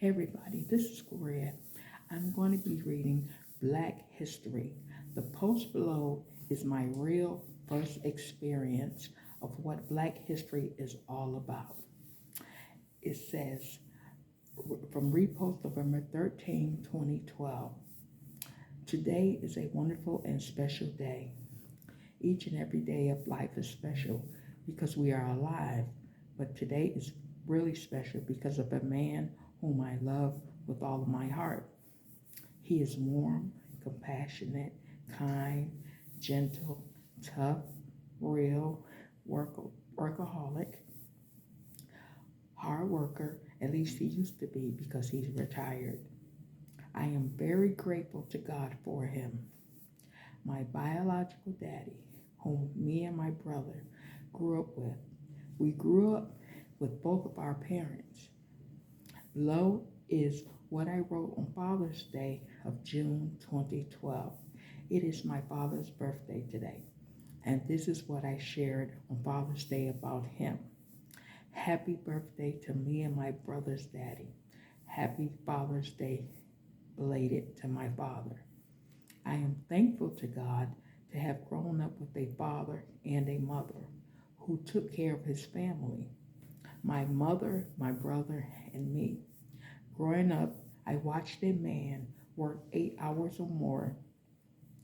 Hey everybody, this is Gloria. I'm going to be reading Black History. The post below is my real first experience of what Black history is all about. It says, from repost November 13, 2012, today is a wonderful and special day. Each and every day of life is special because we are alive, but today is really special because of a man whom I love with all of my heart. He is warm, compassionate, kind, gentle, tough, real, workaholic, hard worker. At least he used to be because he's retired. I am very grateful to God for him. My biological daddy, whom me and my brother grew up with. We grew up with both of our parents. Below is what I wrote on Father's Day of June 2012. It is my father's birthday today, and this is what I shared on Father's Day about him. Happy birthday to me and my brother's daddy. Happy Father's Day belated to my father. I am thankful to God to have grown up with a father and a mother who took care of his family. My mother, my brother, and me. Growing up, I watched a man work 8 hours or more,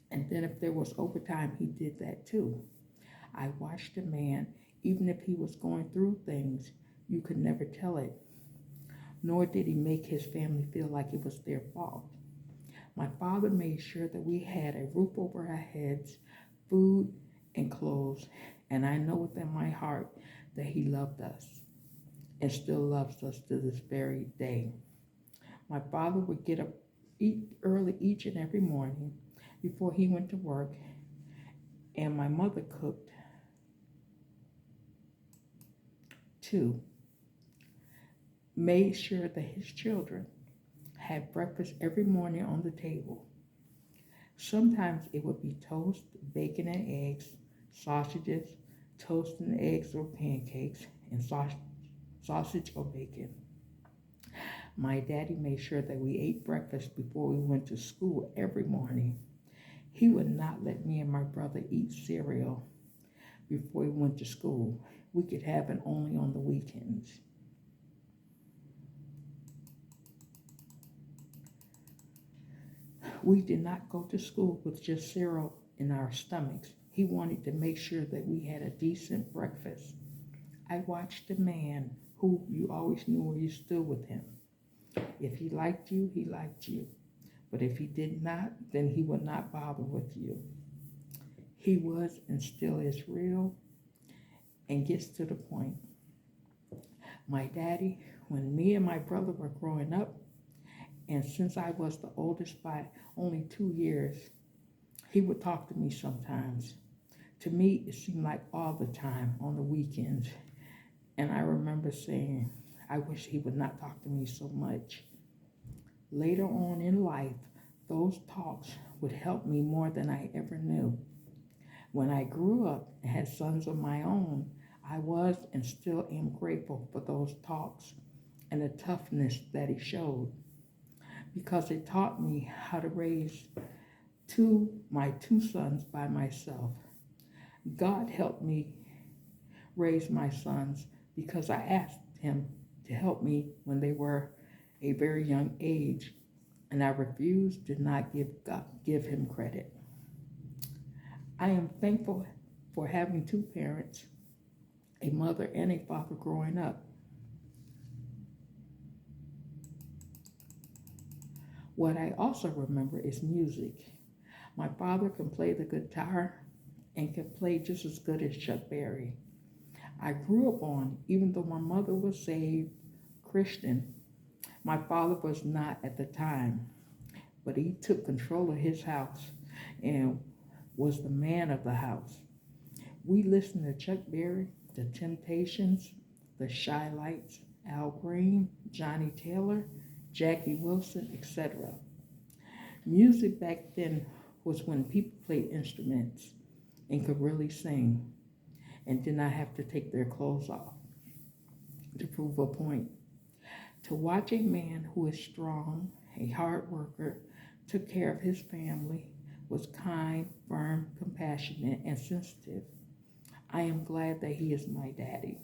and then if there was overtime, he did that too. I watched a man, even if he was going through things, you could never tell it, nor did he make his family feel like it was their fault. My father made sure that we had a roof over our heads, food, and clothes, and I know within my heart that he loved us and still loves us to this very day. My father would get up early each and every morning before he went to work, and my mother cooked too. Made sure that his children had breakfast every morning on the table. Sometimes it would be toast, bacon and eggs, sausages, toast and eggs or pancakes, and sausage or bacon. My daddy made sure that we ate breakfast before we went to school every morning. He would not let me and my brother eat cereal before we went to school. We could have it only on the weekends. We did not go to school with just cereal in our stomachs. He wanted to make sure that we had a decent breakfast. I watched a man who you always knew where you stood with him. If he liked you, he liked you. But if he did not, then he would not bother with you. He was and still is real and gets to the point. My daddy, when me and my brother were growing up, and since I was the oldest by only 2 years, he would talk to me sometimes. To me, it seemed like all the time on the weekends. And I remember saying, I wish he would not talk to me so much. Later on in life, those talks would help me more than I ever knew. When I grew up and had sons of my own, I was and still am grateful for those talks and the toughness that he showed, because it taught me how to raise my two sons by myself. God helped me raise my sons because I asked him to help me when they were a very young age, and I refused to not give him credit. I am thankful for having two parents, a mother and a father growing up. What I also remember is music. My father can play the guitar and can play just as good as Chuck Berry. I grew up on, even though my mother was saved Christian, my father was not at the time, but he took control of his house and was the man of the house. We listened to Chuck Berry, The Temptations, The Shy Lights, Al Green, Johnny Taylor, Jackie Wilson, etc. Music back then was when people played instruments and could really sing and did not have to take their clothes off to prove a point. To watch a man who is strong, a hard worker, took care of his family, was kind, firm, compassionate, and sensitive. I am glad that he is my daddy.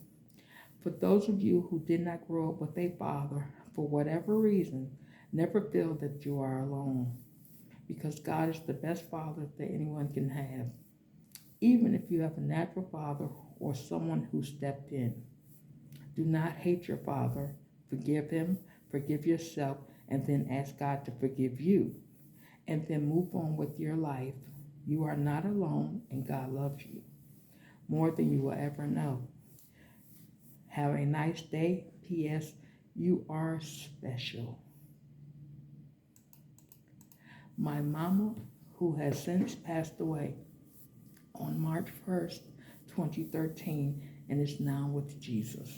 For those of you who did not grow up with a father, for whatever reason, never feel that you are alone, because God is the best father that anyone can have, even if you have a natural father or someone who stepped in. Do not hate your father. Forgive him, forgive yourself, and then ask God to forgive you. And then move on with your life. You are not alone, and God loves you more than you will ever know. Have a nice day. P.S. You are special. My mama, who has since passed away on March 1st, 2013, and is now with Jesus.